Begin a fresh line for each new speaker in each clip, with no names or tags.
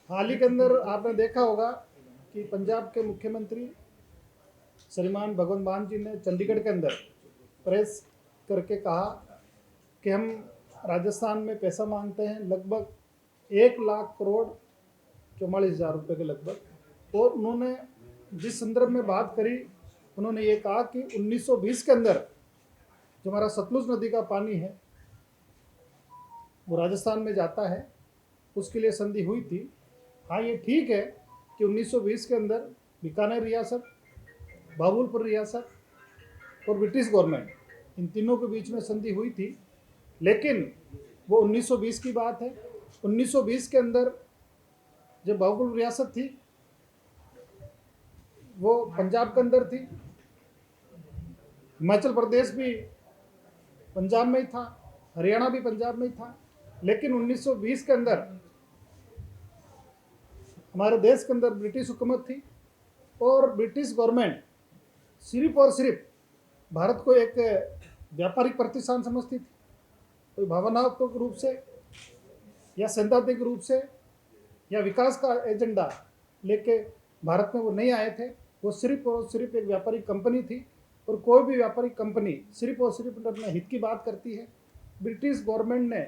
हाल ही के अंदर आपने देखा होगा कि पंजाब के मुख्यमंत्री श्रीमान भगवंत मान जी ने चंडीगढ़ के अंदर प्रेस करके कहा कि हम राजस्थान में पैसा मांगते हैं लगभग 1 लाख करोड़ 44,000 रुपये के लगभग। और उन्होंने जिस संदर्भ में बात करी, उन्होंने ये कहा कि 1920 के अंदर जो हमारा सतलुज नदी का पानी है वो राजस्थान में जाता है, उसके लिए संधि हुई थी। हाँ, ये ठीक है कि 1920 के अंदर बीकानेर रियासत, बाबुलपुर रियासत और ब्रिटिश गवर्नमेंट, इन तीनों के बीच में संधि हुई थी, लेकिन वो 1920 की बात है। 1920 के अंदर जब बाबुलपुर रियासत थी वो पंजाब के अंदर थी, हिमाचल प्रदेश भी पंजाब में ही था, हरियाणा भी पंजाब में ही था। लेकिन 1920 के अंदर हमारे देश के अंदर ब्रिटिश हुकूमत थी और ब्रिटिश गवर्नमेंट सिर्फ और सिर्फ भारत को एक व्यापारिक प्रतिष्ठान समझती थी। कोई भावनात्मक रूप से या सैद्धांतिक रूप से या विकास का एजेंडा लेके भारत में वो नहीं आए थे। वो सिर्फ और सिर्फ एक व्यापारिक कंपनी थी और कोई भी व्यापारिक कंपनी सिर्फ और सिर्फ अपने हित की बात करती है। ब्रिटिश गवर्नमेंट ने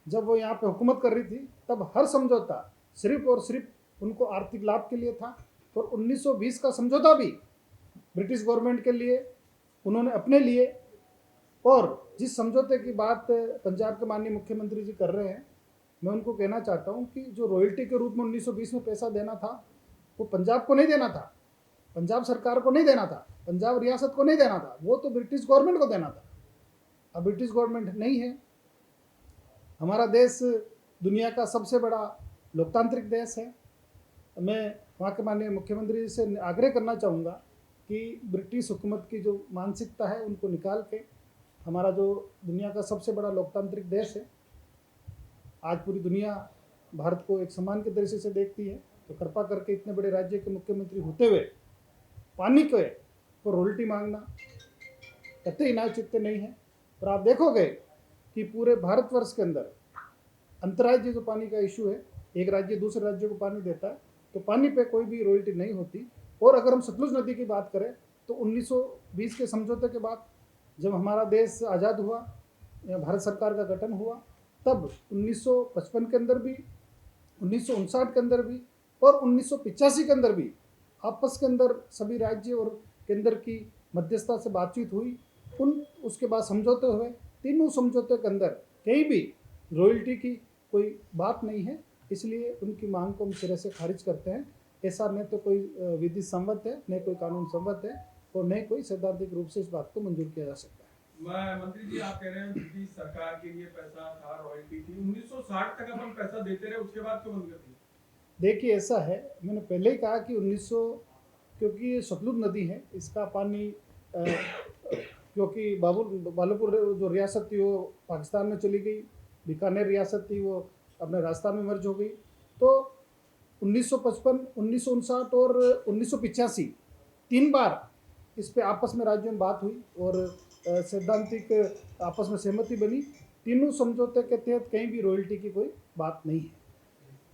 जब वो यहाँ पे हुकूमत कर रही थी तब हर समझौता सिर्फ और सिर्फ उनको आर्थिक लाभ के लिए था। और 1920 का समझौता भी ब्रिटिश गवर्नमेंट के लिए, उन्होंने अपने लिए। और जिस समझौते की बात पंजाब के माननीय मुख्यमंत्री जी कर रहे हैं, मैं उनको कहना चाहता हूँ कि जो रॉयल्टी के रूप में 1920 में पैसा देना था वो पंजाब को नहीं देना था, पंजाब सरकार को नहीं देना था, पंजाब रियासत को नहीं देना था, वो तो ब्रिटिश गवर्नमेंट को देना था। अब ब्रिटिश गवर्नमेंट नहीं है। हमारा देश दुनिया का सबसे बड़ा लोकतांत्रिक देश है। मैं वहाँ के माननीय मुख्यमंत्री से आग्रह करना चाहूँगा कि ब्रिटिश हुकूमत की जो मानसिकता है उनको निकाल के, हमारा जो दुनिया का सबसे बड़ा लोकतांत्रिक देश है, आज पूरी दुनिया भारत को एक सम्मान के दृष्टि से देखती है, तो कृपा करके इतने बड़े राज्य के मुख्यमंत्री होते हुए पानी के को रॉयल्टी मांगना कतई नाचित्य नहीं है। और आप देखोगे कि पूरे भारतवर्ष के अंदर अंतर्राज्यीय जो पानी का इशू है, एक राज्य दूसरे राज्य को पानी देता है तो पानी पे कोई भी रॉयल्टी नहीं होती। और अगर हम सतलुज नदी की बात करें तो 1920 के समझौते के बाद जब हमारा देश आज़ाद हुआ या भारत सरकार का गठन हुआ, तब 1955 के अंदर भी, 1959 के अंदर भी और 1985 के अंदर भी आपस के अंदर सभी राज्य और केंद्र की मध्यस्थता से बातचीत हुई। उसके बाद समझौते हुए। तीनों समझौते के अंदर कहीं भी रॉयल्टी की कोई बात नहीं है, इसलिए उनकी मांग को हम सिरे से खारिज करते हैं। ऐसा न तो कोई विधि सम्मत है, न कोई कानून सम्मत है और न कोई सैद्धांतिक रूप से इस बात को मंजूर किया जा सकता है।
मंत्री जी, आप कह रहे हैं ब्रिटिश सरकार के लिए पैसा था, रॉयल्टी थी, 1960 तक अपन पैसा देते रहे, उसके बाद क्यों बंद कर दिया?
देखिए, ऐसा है, मैंने पहले ही कहा कि 1900, क्योंकि ये सतलुज नदी है, इसका पानी क्योंकि बालूपुर जो रियासत थी वो पाकिस्तान में चली गई, बीकानेर रियासत थी वो अपने राजस्थान में मर्ज हो गई, तो 1955, 1959 और 1985 3 बार इस पे आपस में राज्यों में बात हुई और सैद्धांतिक आपस में सहमति बनी। तीनों समझौते के तहत कहीं भी रॉयल्टी की कोई बात नहीं है।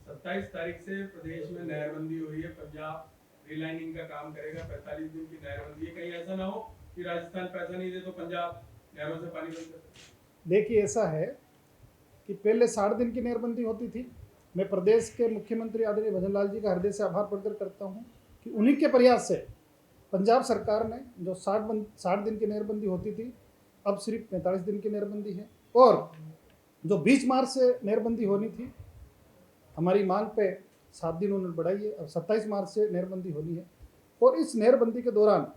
27 तारीख से प्रदेश में नहरबंदी हुई है, पंजाब रिलाइनिंग का काम करेगा, 45 दिन की नहरबंदी है। कहीं ऐसा ना हो कि राजस्थान पैसा नहीं दे तो पंजाब नहरों से पानी बंद कर।
देखिए, ऐसा है कि पहले 60 दिन की नहरबंदी होती थी। मैं प्रदेश के मुख्यमंत्री आदरणीय भजन लाल जी का हृदय से आभार प्रकट करता हूँ कि उन्हीं के प्रयास से पंजाब सरकार ने जो 60 दिन की नहरबंदी होती थी, अब सिर्फ 45 दिन की नहरबंदी है। और जो 20 मार्च से नहरबंदी होनी थी, हमारी मांग पे 7 दिन उन्होंने बढ़ाई है, अब 27 मार्च से नहरबंदी होनी है। और इस नहरबंदी के दौरान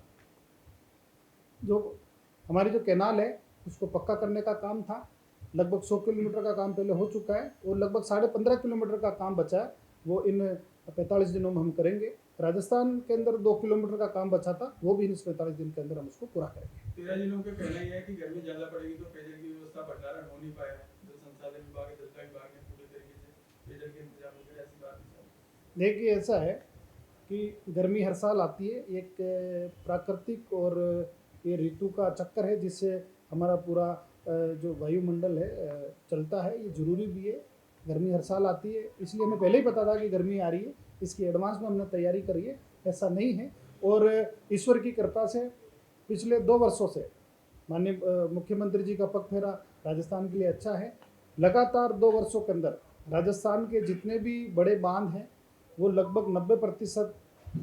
जो हमारी जो कैनाल है उसको पक्का करने का काम था। लगभग 100 किलोमीटर का काम पहले हो चुका है और लगभग 15.5 किलोमीटर का काम बचा है, वो इन 45 दिनों में हम करेंगे। राजस्थान के अंदर 2 किलोमीटर का काम बचा था, वो भी इन 45 दिन के अंदर हम उसको पूरा करेंगे।
13 जिलों के कहना यह है कि गर्मी ज़्यादा पड़ेगी तो पेयजल की व्यवस्था भंडारण हो नहीं पाएगा। जल संसाधन विभाग, जल विभाग ने पूरे तरीके से पेयजल के इंतजाम वगैरह ऐसी बात नहीं।
देखिए, ऐसा है कि गर्मी हर साल आती है, एक प्राकृतिक और ये ऋतु का चक्कर है जिससे हमारा पूरा जो वायुमंडल है चलता है, ये जरूरी भी है। गर्मी हर साल आती है, इसलिए हमें पहले ही पता था कि गर्मी आ रही है, इसकी एडवांस में हमने तैयारी करी है। ऐसा नहीं है, और ईश्वर की कृपा से पिछले 2 वर्षों से माननीय मुख्यमंत्री जी का पग फेरा राजस्थान के लिए अच्छा है। लगातार 2 वर्षों के अंदर राजस्थान के जितने भी बड़े बांध हैं वो लगभग 90%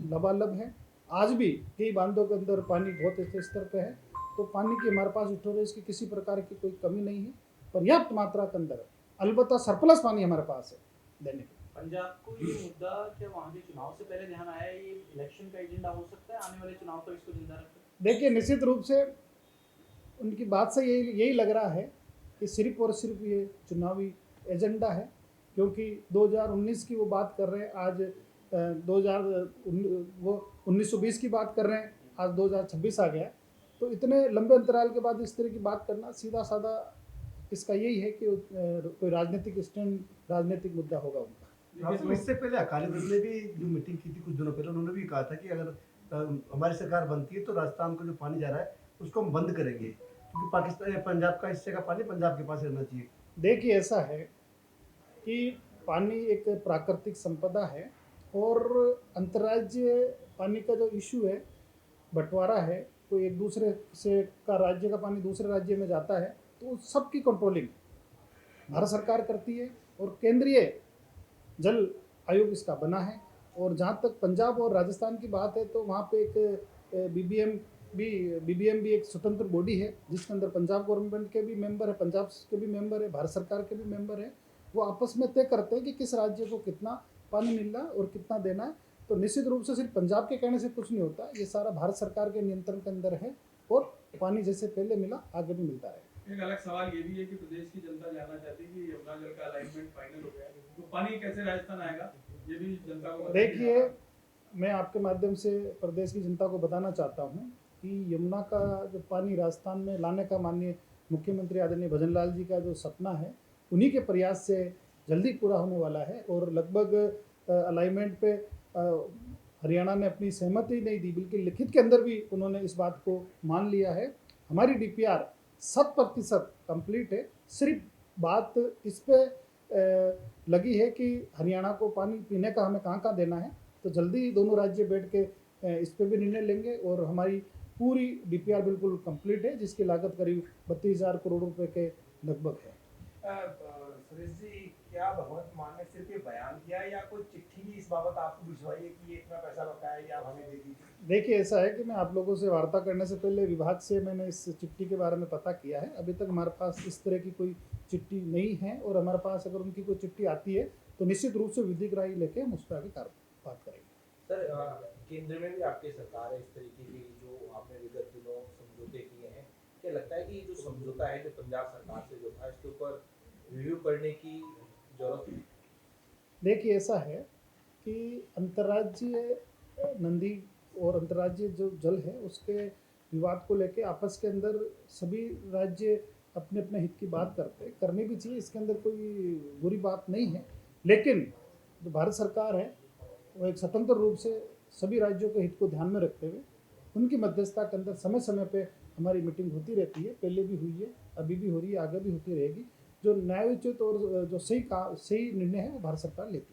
लबालब हैं। आज भी कई बांधों के अंदर पानी बहुत अच्छे स्तर पे है, तो पानी की हमारे पास स्टोरेज की किसी प्रकार की कोई कमी नहीं है, पर्याप्त मात्रा के अंदर, अलबत्ता सरप्लस पानी हमारे पास है देने के।
पंजाब को ये मुद्दा क्या वहाँ के चुनाव से पहले ध्यान आया, ये इलेक्शन का एजेंडा हो सकता है, आने वाले चुनाव तक इसको जिंदा रखते हैं?
देखिए, निश्चित रूप से उनकी बात से यही लग रहा है कि सिर्फ और सिर्फ ये चुनावी एजेंडा है, क्योंकि 2019 की वो बात कर रहे हैं, आज 1920 की बात कर रहे हैं, आज 2026 आ गया। तो इतने लंबे अंतराल के बाद इस तरह की बात करना सीधा साधा इसका यही है कि कोई राजनीतिक स्टैंड, राजनीतिक मुद्दा होगा उनका।
देखिए,
इससे पहले अकाली दल ने भी जो मीटिंग की थी कुछ दिनों पहले, उन्होंने भी कहा था कि अगर हमारी सरकार बनती है तो राजस्थान को जो पानी जा रहा है उसको हम बंद करेंगे, क्योंकि पाकिस्तान पंजाब का हिस्से का पानी पंजाब के पास रहना चाहिए।
देखिए, ऐसा है कि पानी एक प्राकृतिक संपदा है, और अंतर्राज्यीय पानी का जो इशू है, बंटवारा है, कोई एक दूसरे से का राज्य का पानी दूसरे राज्य में जाता है, तो सबकी कंट्रोलिंग भारत सरकार करती है, और केंद्रीय जल आयोग इसका बना है। और जहाँ तक पंजाब और राजस्थान की बात है, तो वहाँ पे एक बीबीएम भी एक स्वतंत्र बॉडी है, जिसके अंदर पंजाब गवर्नमेंट के भी मेंबर है, पंजाब के भी मेंबर है, भारत सरकार के भी मेंबर है। वो आपस में तय करते हैं कि किस राज्य को कितना पानी मिल रहा है और कितना देना है। तो निश्चित रूप से सिर्फ पंजाब के कहने से कुछ नहीं होता, ये सारा भारत सरकार के नियंत्रण के अंदर है, और पानी जैसे पहले मिला आगे भी मिलता रहेगा।
एक अलग सवाल ये भी है कि प्रदेश की जनता जानना चाहती है कि यमुना जल का अलाइनमेंट फाइनल हो गया है, तो पानी कैसे राजस्थान आएगा, ये भी जनता को बताइए।
देखिए, मैं आपके माध्यम से प्रदेश की जनता को बताना चाहता हूँ कि यमुना का जो पानी राजस्थान में लाने का माननीय मुख्यमंत्री आदरणीय भजन लाल जी का जो सपना है, उन्हीं के प्रयास से जल्दी पूरा होने वाला है। और लगभग अलाइनमेंट पे हरियाणा ने अपनी सहमति नहीं दी, बल्कि लिखित के अंदर भी उन्होंने इस बात को मान लिया है। हमारी डीपीआर 100% कंप्लीट है, सिर्फ बात इस पे लगी है कि हरियाणा को पानी पीने का हमें कहाँ देना है। तो जल्दी दोनों राज्य बैठ के इस पे भी निर्णय लेंगे, और हमारी पूरी डीपीआर बिल्कुल कंप्लीट है, जिसकी लागत करीब 32,000 करोड़ रुपए के लगभग है।
सुरेश जी, क्या भगवंत मान ने सिर्फ ये बयान किया है या कोई चिट्ठी भी इस बाबत आपको भिजवाई है कि ये इतना पैसा बकाया है, या आप हमें दे दीजिए?
देखिए, ऐसा है कि मैं आप लोगों से वार्ता करने से पहले विभाग से मैंने इस चिट्ठी के बारे में पता किया है। अभी तक हमारे पास इस तरह की कोई चिट्ठी नहीं है, और हमारे पास अगर उनकी कोई चिट्ठी आती है तो निश्चित रूप से विधिक राय लेके हम उस पर आगे बात करेंगे।
सर, केंद्र में भी आपकी सरकार है, इस तरीके की जो आपने विगत दिनों समझौते किए हैं, क्या लगता है कि जो समझौता है जो पंजाब सरकार से जो था, इसके ऊपर रिव्यू करने की जरूरत है?
देखिए, ऐसा है कि अंतर्राज्यीय नदी और अंतर्राज्यीय जो जल है उसके विवाद को लेके आपस के अंदर सभी राज्य अपने अपने हित की बात करनी भी चाहिए, इसके अंदर कोई बुरी बात नहीं है। लेकिन जो भारत सरकार है वो एक स्वतंत्र रूप से सभी राज्यों के हित को ध्यान में रखते हुए उनकी मध्यस्थता के अंदर समय समय पे हमारी मीटिंग होती रहती है, पहले भी हुई है, अभी भी हो रही है, आगे भी होती रहेगी। जो न्यायोचित और जो सही निर्णय है वो भारत सरकार लेती है।